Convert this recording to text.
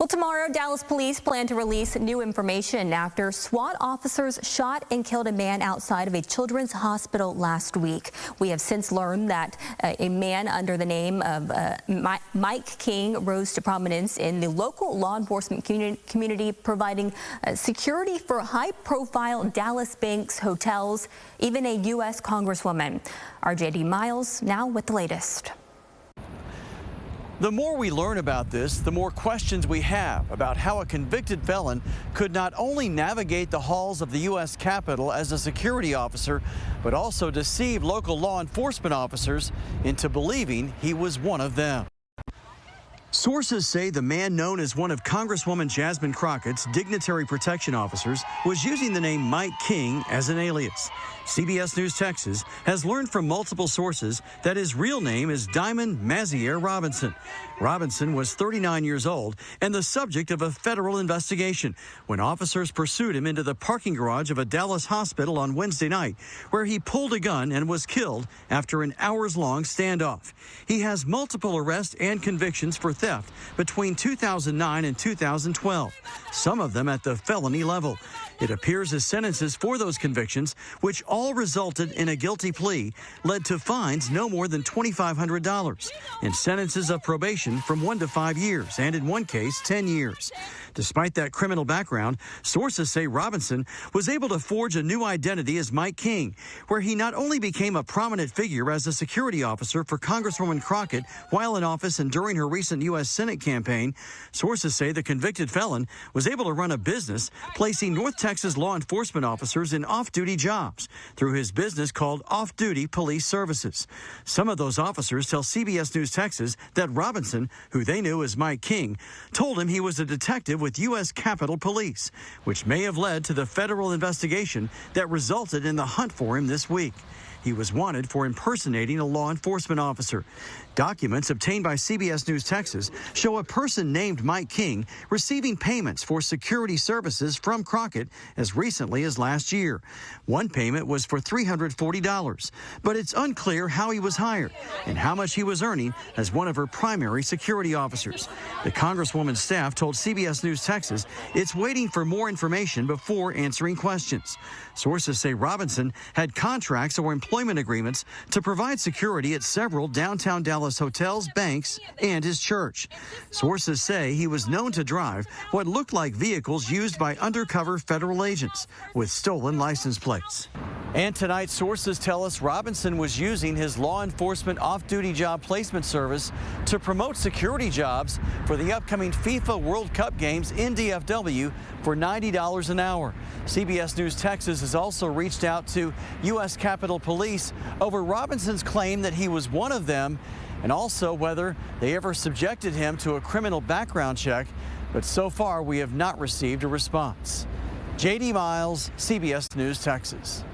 Well, tomorrow, Dallas police plan to release new information after SWAT officers shot and killed a man outside of a children's hospital last week. We have since learned that a man under the name of Mike King rose to prominence in the local law enforcement community, providing security for high-profile Dallas banks, hotels, even a U.S. Congresswoman. Our J.D. Miles now with the latest. The more we learn about this, the more questions we have about how a convicted felon could not only navigate the halls of the U.S. Capitol as a security officer, but also deceive local law enforcement officers into believing he was one of them. Sources say the man known as one of Congresswoman Jasmine Crockett's dignitary protection officers was using the name Mike King as an alias. CBS News Texas has learned from multiple sources that his real name is Diamond Maziere Robinson. Robinson was 39 years old and the subject of a federal investigation when officers pursued him into the parking garage of a Dallas hospital on Wednesday night, where he pulled a gun and was killed after an hours-long standoff. He has multiple arrests and convictions for theft between 2009 and 2012, some of them at the felony level. It appears his sentences for those convictions, which all resulted in a guilty plea, led to fines no more than $2,500 and sentences of probation from 1 to 5 years, and in one case, 10 years. Despite that criminal background, sources say Robinson was able to forge a new identity as Mike King, where he not only became a prominent figure as a security officer for Congresswoman Crockett while in office and during her recent U.S. Senate campaign, sources say the convicted felon was able to run a business placing North Texas law enforcement officers in off-duty jobs through his business called Off-Duty Police Services. Some of those officers tell CBS News Texas that Robinson, who they knew as Mike King, told him he was a detective with U.S. Capitol Police, which may have led to the federal investigation that resulted in the hunt for him this week. He was wanted for impersonating a law enforcement officer. Documents obtained by CBS News Texas show a person named Mike King receiving payments for security services from Crockett as recently as last year. One payment was for $340, but it's unclear how he was hired and how much he was earning as one of her primary security officers. The Congresswoman's staff told CBS News Texas it's waiting for more information before answering questions. Sources say Robinson had contracts or employment agreements to provide security at several downtown Dallas hotels, banks, and his church. Sources say he was known to drive what looked like vehicles used by undercover federal agents with stolen license plates. And tonight, sources tell us Robinson was using his law enforcement off-duty job placement service to promote security jobs for the upcoming FIFA World Cup games in DFW for $90 an hour. CBS News Texas has also reached out to U.S. Capitol Police over Robinson's claim that he was one of them, and also whether they ever subjected him to a criminal background check, but so far we have not received a response. J.D. Miles, CBS News Texas.